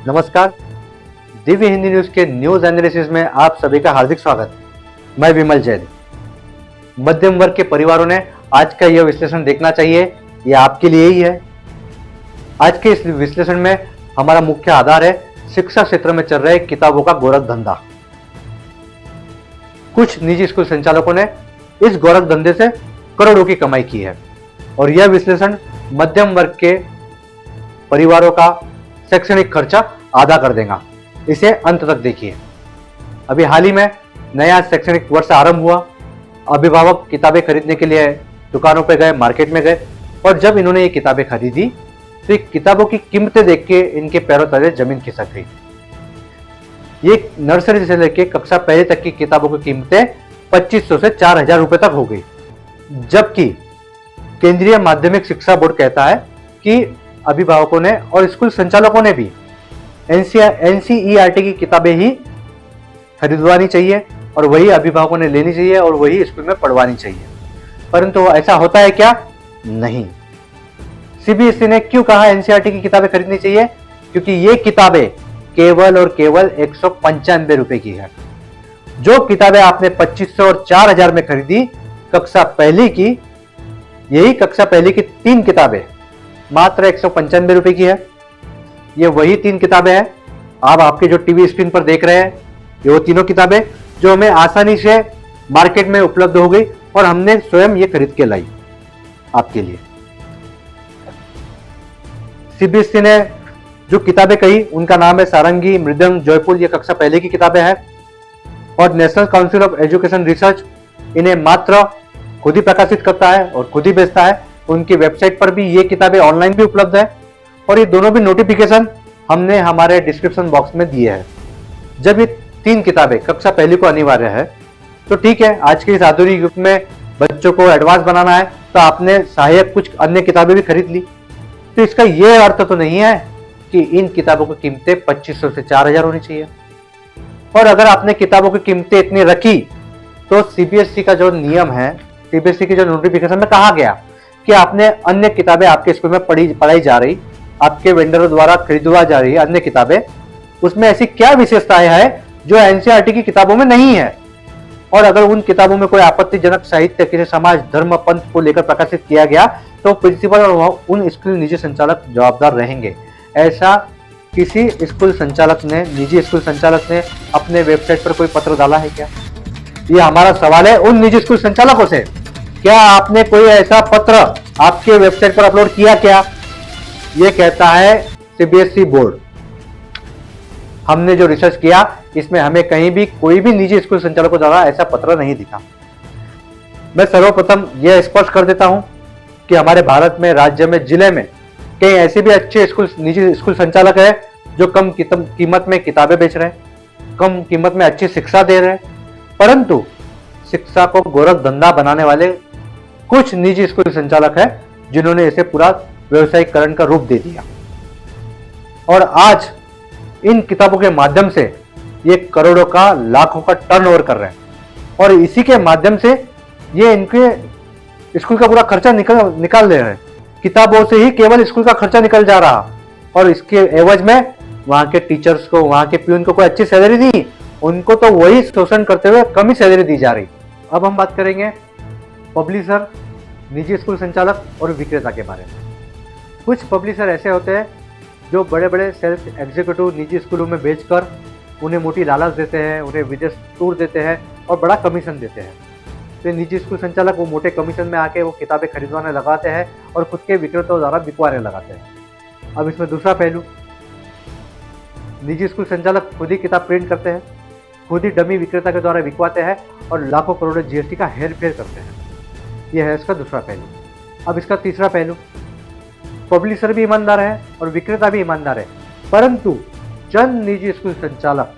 नमस्कार। दिव्य हिंदी न्यूज के news analysis में आप सभी का हार्दिक स्वागत। मैं विमल जैन। मध्यम वर्ग के परिवारों ने आज का यह विश्लेषण देखना चाहिए, यह आपके लिए ही है। आज के इस विश्लेषण में हमारा मुख्य आधार है शिक्षा क्षेत्र में चल रहे किताबों का गोरख धंधा। कुछ निजी स्कूल संचालकों ने इस गोरख धंधे से करोड़ों की कमाई की है और यह विश्लेषण मध्यम वर्ग के परिवारों का शैक्षणिक खर्चा आधा कर देगा। इसे अंत तक देखिए। अभी हाल ही में नया शैक्षणिक वर्ष आरंभ हुआ। अभिभावक किताबें खरीदने के लिए दुकानों पर गए, मार्केट में गए और जब इन्होंने ये किताबें खरीदी तो किताबों की कीमतें देख के इनके पैरों तले जमीन खिसक गई। ये नर्सरी से लेकर कक्षा पहली तक की किताबों की कीमतें 2500 से 4000 रुपए तक हो गई, जबकि केंद्रीय माध्यमिक शिक्षा बोर्ड कहता है कि अभिभावकों ने और स्कूल संचालकों ने भी एनसीईआरटी की किताबें ही खरीदवानी चाहिए और वही अभिभावकों ने लेनी चाहिए और वही स्कूल में पढ़वानी चाहिए। परंतु ऐसा होता है क्या? नहीं। सीबीएसई ने क्यों कहा एनसीईआरटी की किताबें खरीदनी चाहिए? क्योंकि ये किताबें केवल और केवल 195 रुपए की है। जो किताबें आपने 2500 और 4000 में खरीदी कक्षा पहली की, यही कक्षा पहली की 3 किताबें मात्र 195 रुपए की है। ये वही 3 किताबें हैं आप आपके जो टीवी स्क्रीन पर देख रहे हैं। ये वो तीनों किताबें जो हमें आसानी से मार्केट में उपलब्ध हो गई और हमने स्वयं ये खरीद के लाई आपके लिए। सीबीएसई ने जो किताबें कही उनका नाम है सारंगी, मृदंग, जयपुर। ये कक्षा पहले की किताबें हैं और national council of education research इन्हें मात्र खुद ही प्रकाशित करता है और खुद ही बेचता है। उनकी वेबसाइट पर भी ये किताबें ऑनलाइन भी उपलब्ध है और ये दोनों भी नोटिफिकेशन हमने हमारे डिस्क्रिप्शन बॉक्स में दिए हैं। जब ये 3 किताबें कक्षा पहली को अनिवार्य है तो ठीक है, आज के इस आधुनिक युग में बच्चों को एडवांस बनाना है तो आपने सहायक कुछ अन्य किताबें भी खरीद ली। तो इसका यह अर्थ तो नहीं है कि इन किताबों की कीमतें 2500 से 4000 होनी चाहिए। और अगर आपने किताबों की कीमतें इतनी रखी तो सीबीएसई का जो नियम है, सीबीएसई की जो नोटिफिकेशन में कहा गया कि आपने अन्य किताबें आपके स्कूल में पढ़ाई जा रही, आपके वेंडरों द्वारा खरीदवा जा रही अन्य किताबें, उसमें ऐसी क्या विशेषताएं हैं जो एनसीईआरटी की किताबों में नहीं है। और अगर उन किताबों में कोई आपत्तिजनक साहित्य किसी समाज, धर्म, पंथ को लेकर प्रकाशित किया गया तो प्रिंसिपल और उन स्कूल निजी संचालक जवाबदार रहेंगे। ऐसा किसी स्कूल संचालक ने, निजी स्कूल संचालक ने अपने वेबसाइट पर कोई पत्र डाला है क्या? ये हमारा सवाल है उन निजी स्कूल संचालकों से। क्या आपने कोई ऐसा पत्र आपके वेबसाइट पर अपलोड किया क्या? ये कहता है सीबीएसई बोर्ड। हमने जो रिसर्च किया इसमें हमें कहीं भी कोई भी निजी स्कूल संचालकों द्वारा ऐसा पत्र नहीं दिखा। मैं सर्वप्रथम यह स्पष्ट कर देता हूं कि हमारे भारत में, राज्य में, जिले में कई ऐसे भी अच्छे निजी स्कूल संचालक है जो कम कीमत में किताबें बेच रहे हैं, कम कीमत में अच्छी शिक्षा दे रहे हैं, परंतु शिक्षा को गोरख धंधा बनाने वाले कुछ निजी स्कूल संचालक हैं जिन्होंने इसे पूरा व्यवसायीकरण का रूप दे दिया और आज इन किताबों के माध्यम से ये करोड़ों का, लाखों का टर्नओवर कर रहे हैं और इसी के माध्यम से ये इनके स्कूल का पूरा खर्चा निकाल ले रहे हैं। किताबों से ही केवल स्कूल का खर्चा निकल जा रहा और इसके एवज में वहां के टीचर्स को, वहां के प्यून को कोई अच्छी सैलरी दी, उनको तो वही शोषण करते हुए कम ही सैलरी दी जा रही। अब हम बात करेंगे पब्लिशर, निजी स्कूल संचालक और विक्रेता के बारे में। कुछ पब्लिशर ऐसे होते हैं जो बड़े बड़े सेल्स एग्जीक्यूटिव निजी स्कूलों में बेचकर उन्हें मोटी लालच देते हैं, उन्हें विदेश टूर देते हैं और बड़ा कमीशन देते हैं। तो निजी स्कूल संचालक वो मोटे कमीशन में आके वो किताबें खरीदवाने लगाते हैं और खुद के विक्रेताओं द्वारा बिकवाने लगाते हैं। अब इसमें दूसरा पहलू, निजी स्कूल संचालक खुद ही किताब प्रिंट करते हैं, खुद ही डमी विक्रेता के द्वारा बिकवाते हैं और लाखों करोड़ों जीएसटी का हेरफेर करते हैं। यह है इसका दूसरा पहलू। अब इसका तीसरा पहलू, पब्लिशर भी ईमानदार है और विक्रेता भी ईमानदार है, परंतु चंद निजी स्कूल संचालक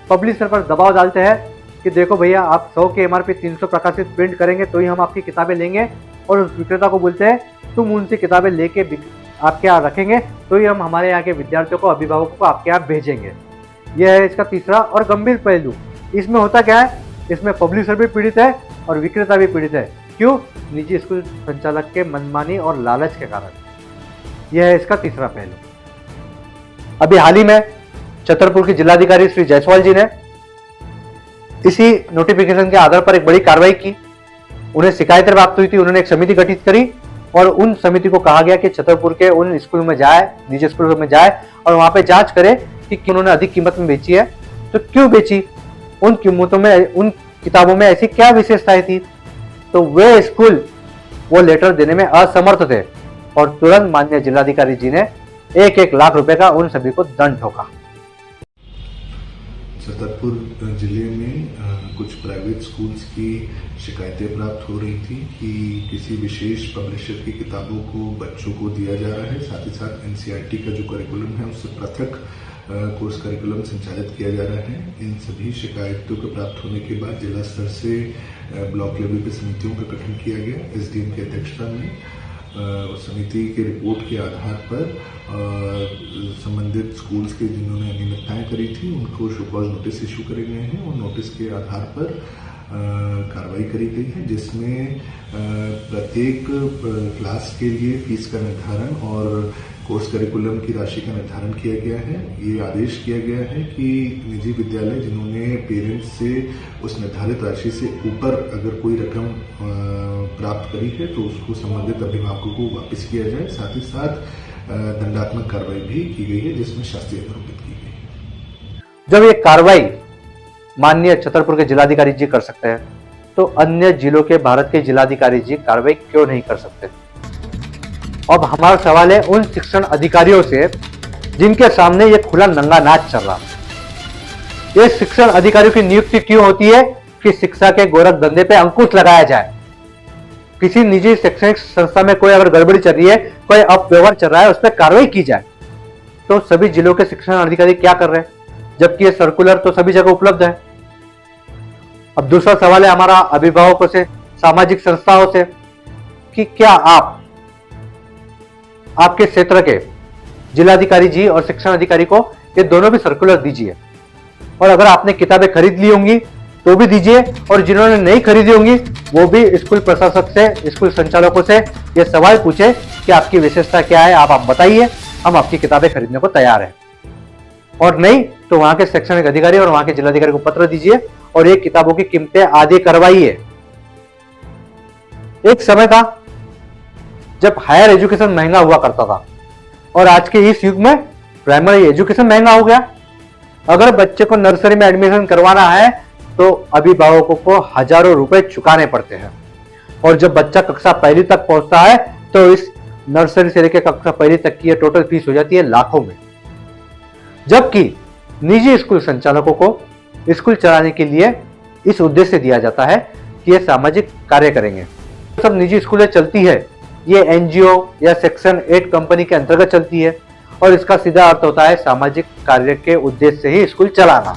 पब्लिशर पर दबाव डालते हैं कि देखो भैया, आप 100 के एमआरपी 300 प्रकाशित प्रिंट करेंगे तो ही हम आपकी किताबें लेंगे, और उस विक्रेता को बोलते हैं तुम उनसे किताबें लेके आपके यहाँ रखेंगे तो ही हम हमारे यहाँ के विद्यार्थियों को, अभिभावकों को आपके यहाँ भेजेंगे। यह है इसका तीसरा और गंभीर पहलू। इसमें होता क्या है, इसमें पब्लिशर भी पीड़ित है और विक्रेता भी पीड़ित है। क्यों? निजी स्कूल संचालक के मनमानी और लालच के कारण। यह है इसका तीसरा पहलू। अभी हाल ही में छतरपुर के जिलाधिकारी श्री जायसवाल जी ने इसी नोटिफिकेशन के आधार पर एक बड़ी कार्रवाई की। उन्हें शिकायतें प्राप्त हुई थी, उन्होंने एक समिति गठित करी और उन समिति को कहा गया कि छतरपुर के उन स्कूलों में जाए, निजी स्कूलों में जाए और वहां पे जांच करे कि उन्होंने अधिक कीमत में बेची है तो क्यों बेची, उन कीमतों में, उन किताबों में ऐसी क्या विशेषताएं थी। तो वे स्कूल वो लेटर देने में असमर्थ थे और तुरंत माननीय जिलाधिकारी जी ने 1-1 लाख रुपए का उन सभी को दंड ठोका। छतरपुर जिले में कुछ प्राइवेट स्कूल्स की शिकायतें प्राप्त हो रही थी कि किसी विशेष पब्लिशर की किताबों को बच्चों को दिया जा रहा है, साथ ही साथ एनसीईआरटी का जो करिकुलम है उससे पृथक कोर्स करिकुलम संचालित किया जा रहा है। इन सभी शिकायतों के प्राप्त होने के बाद जिला स्तर से ब्लॉक लेवल पे समितियों का गठन किया गया एसडीएम की अध्यक्षता में। समिति की रिपोर्ट के आधार पर संबंधित स्कूल्स के जिन्होंने अनियमितताएं करी थी उनको शो कॉज नोटिस इशू करे गए हैं और नोटिस के आधार पर कार्रवाई करी गई है, जिसमें प्रत्येक क्लास के लिए फीस का निर्धारण और कोर्स करिकुलम की राशि का निर्धारण किया गया है। ये आदेश किया गया है कि निजी विद्यालय जिन्होंने पेरेंट्स से उस निर्धारित राशि से ऊपर अगर कोई रकम प्राप्त करी है तो उसको संबंधित अभिभावकों को वापस किया जाए। साथ ही साथ दंडात्मक कार्रवाई भी की गई है जिसमें शास्ति आरोपित की गई है। जब ये कार्रवाई माननीय छतरपुर के जिलाधिकारी जी कर सकते हैं तो अन्य जिलों के भारत के जिलाधिकारी जी कार्रवाई क्यों नहीं कर सकते। अब हमारा सवाल है उन शिक्षण अधिकारियों से जिनके सामने ये खुला नंगा नाच चल रहा है। ये शिक्षण अधिकारियों की नियुक्ति क्यों होती है कि शिक्षा के गोरख धंधे पे अंकुश लगाया जाए। किसी निजी शैक्षणिक संस्था में कोई अगर गड़बड़ी चल रही है, कोई अपव्यवहार चल रहा है, उस पर कार्रवाई की जाए। तो सभी जिलों के शिक्षण अधिकारी क्या कर रहे हैं जबकि ये सर्कुलर तो सभी जगह उपलब्ध है। अब दूसरा सवाल है हमारा अभिभावकों से, सामाजिक संस्थाओं से कि क्या आप आपके क्षेत्र के जिलाधिकारी जी और शिक्षण अधिकारी को ये दोनों भी सर्कुलर दीजिए और अगर आपने किताबें खरीद ली होंगी तो भी दीजिए और जिन्होंने नहीं खरीदी होंगी वो भी स्कूल प्रशासक से, स्कूल संचालकों से ये सवाल पूछे कि आपकी विशेषता क्या है, आप बताइए, हम आपकी किताबें खरीदने को तैयार हैं। और नहीं तो वहां के शैक्षणिक अधिकारी और वहां के जिलाधिकारी को पत्र दीजिए और ये किताबों की कीमतें आधी करवाइए। एक समय था जब हायर एजुकेशन महंगा हुआ करता था और आज के इस युग में प्राइमरी एजुकेशन महंगा हो गया। अगर बच्चे को नर्सरी में एडमिशन करवाना है तो अभिभावकों को हजारों रुपए चुकाने पड़ते हैं और जब बच्चा कक्षा पहली तक पहुंचता है तो इस नर्सरी से लेकर कक्षा पहली तक की टोटल फीस हो जाती है लाखों में। जबकि निजी स्कूल संचालकों को स्कूल चलाने के लिए इस उद्देश्य से दिया जाता है कि ये सामाजिक कार्य करेंगे। सब निजी स्कूलें चलती है ये एनजीओ या सेक्शन 8 कंपनी के अंतर्गत चलती है और इसका सीधा अर्थ होता है सामाजिक कार्य के उद्देश्य से ही स्कूल चलाना।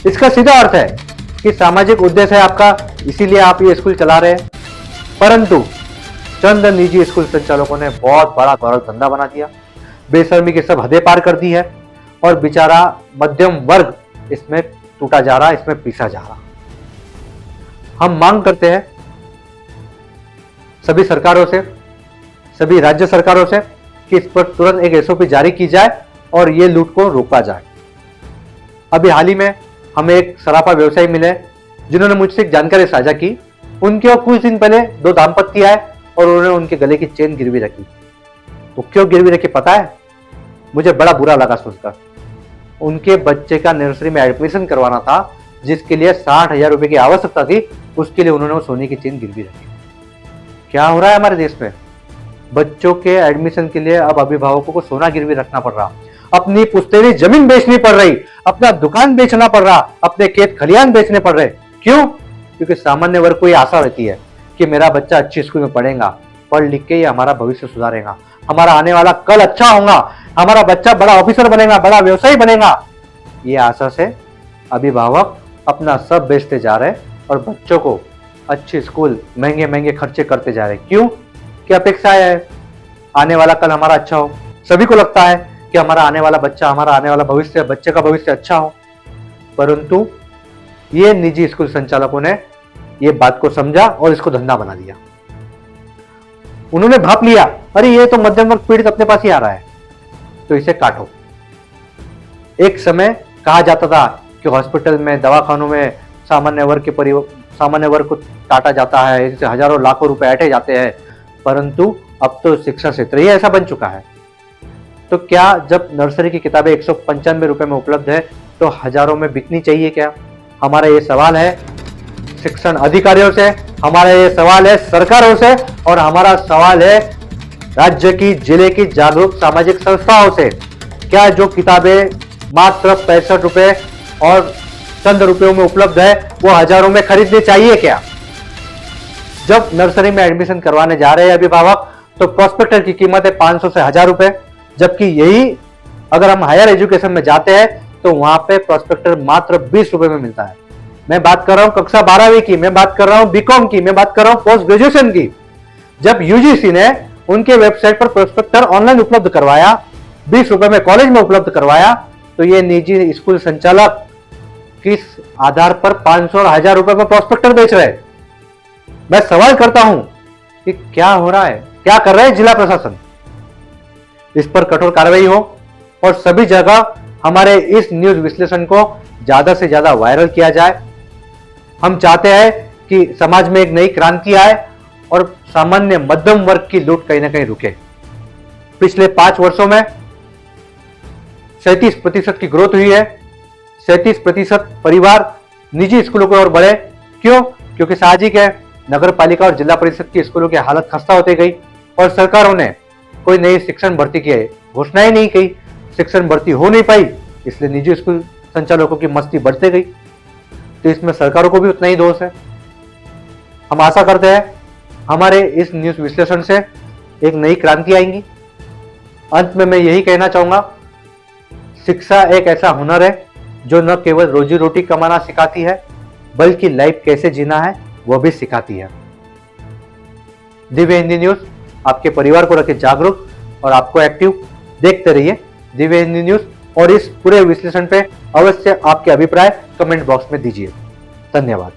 इसका सीधा अर्थ है कि सामाजिक उद्देश्य है आपका, इसीलिए आप ये स्कूल चला रहे हैं। परंतु चंद निजी स्कूल संचालकों ने बहुत बड़ा गौरव धंधा बना दिया, बेशर्मी की सब हदें पार कर दी है और बेचारा मध्यम वर्ग इसमें टूटा जा रहा, इसमें पीसा जा रहा। हम मांग करते हैं सभी सरकारों से, सभी राज्य सरकारों से कि इस पर तुरंत एक एसओपी जारी की जाए और ये लूट को रोका जाए। अभी हाल ही में हमें एक सराफा व्यवसायी मिले जिन्होंने मुझसे एक जानकारी साझा की। उनके और कुछ दिन पहले 2 दाम्पत्य आए और उन्होंने उनके गले की चेन गिरवी रखी। वो क्यों गिरवी रखी पता है? मुझे बड़ा बुरा लगा सोचकर। उनके बच्चे का नर्सरी में एडमिशन करवाना था जिसके लिए 60,000 रुपए की आवश्यकता थी, उसके लिए उन्होंने वो सोने की चेन गिरवी रखी। क्या हो रहा है हमारे देश में? बच्चों के एडमिशन के लिए अब अभिभावकों को सोना गिरवी रखना पड़ रहा, अपनी पुश्तैनी जमीन बेचनी पड़ रही, अपना दुकान बेचना पड़ रहा, अपने खेत खलियान बेचने पड़ रहे। क्यों? क्योंकि सामान्य वर्ग को ये आशा रहती है कि मेरा बच्चा अच्छी स्कूल में पढ़ेगा, पढ़ लिख के ये हमारा भविष्य सुधारेगा, हमारा आने वाला कल अच्छा होगा, हमारा बच्चा बड़ा ऑफिसर बनेगा, बड़ा व्यवसायी बनेगा। ये आशा से अभिभावक अपना सब बेचते जा रहे और बच्चों को अच्छे स्कूल महंगे महंगे खर्चे करते जा रहे। क्यों? क्या अपेक्षा है आने वाला कल हमारा अच्छा हो। सभी को लगता है कि हमारा आने वाला बच्चा, हमारा आने वाला भविष्य, बच्चे का भविष्य अच्छा हो। परंतु ये निजी स्कूल संचालकों ने ये बात को समझा और इसको धंधा बना दिया। उन्होंने भाप लिया, अरे ये तो मध्यम वर्ग पीड़ित अपने पास ही आ रहा है तो इसे काटो। एक समय कहा जाता था कि हॉस्पिटल में, दवाखानों में सामान्य वर्ग को काटा जाता है, इससे हजारों लाखों रुपए ऐंठे जाते हैं, परंतु अब तो शिक्षा क्षेत्र ही ऐसा बन चुका है। तो क्या जब नर्सरी की किताबें 195 रुपए में उपलब्ध है तो हजारों में बिकनी चाहिए क्या? हमारा ये सवाल है शिक्षण अधिकारियों से, हमारा ये सवाल है सरकारों से, और हमारा सवाल है राज्य की, जिले की जागरूक सामाजिक संस्थाओं से। क्या जो किताबें मात्र 65 रुपए और चंद रुपयों में उपलब्ध है वो हजारों में खरीदनी चाहिए क्या? जब नर्सरी में एडमिशन करवाने जा रहे हैं अभिभावक तो प्रोस्पेक्टर की कीमत है 500 से 1000 रुपए, जबकि यही अगर हम हायर एजुकेशन में जाते हैं तो वहां पे प्रोस्पेक्टर मात्र 20 रुपए में मिलता है। मैं बात कर रहा हूं कक्षा 12वीं की, मैं बात कर रहा हूं बीकॉम की, मैं बात कर रहा हूं पोस्ट ग्रेजुएशन की। जब यूजीसी ने उनके वेबसाइट पर प्रोस्पेक्टर ऑनलाइन उपलब्ध करवाया, 20 रुपए में कॉलेज में उपलब्ध करवाया, तो ये निजी स्कूल संचालक किस आधार पर 500 और 1000 रुपए में प्रोस्पेक्टर बेच रहे हैं? मैं सवाल करता हूं कि क्या हो रहा है, क्या कर रहा है जिला प्रशासन? इस पर कठोर कार्रवाई हो और सभी जगह हमारे इस न्यूज विश्लेषण को ज्यादा से ज्यादा वायरल किया जाए। हम चाहते हैं कि समाज में एक नई क्रांति आए और सामान्य मध्यम वर्ग की लूट कहीं ना कहीं रुके। पिछले 5 वर्षों में 37% की ग्रोथ हुई है। 37% परिवार निजी स्कूलों की ओर बढ़े। क्यों? क्योंकि साहजिक है, नगर पालिका और जिला परिषद की स्कूलों की हालत खस्ता होती गई और सरकारों ने कोई नई शिक्षण भर्ती की घोषणाएं नहीं की, शिक्षण भर्ती हो नहीं पाई, इसलिए निजी स्कूल संचालकों की मस्ती बढ़ते गई। तो इसमें सरकारों को भी उतना ही दोष है। हम आशा करते हैं हमारे इस न्यूज विश्लेषण से एक नई क्रांति आएगी। अंत में मैं यही कहना चाहूंगा, शिक्षा एक ऐसा हुनर है जो न केवल रोजी रोटी कमाना सिखाती है बल्कि लाइफ कैसे जीना है वो भी सिखाती है। दिव्य हिंदी न्यूज आपके परिवार को रखे जागरूक और आपको एक्टिव। देखते रहिए दिव्य हिंदी न्यूज और इस पूरे विश्लेषण पे अवश्य आपके अभिप्राय कमेंट बॉक्स में दीजिए। धन्यवाद।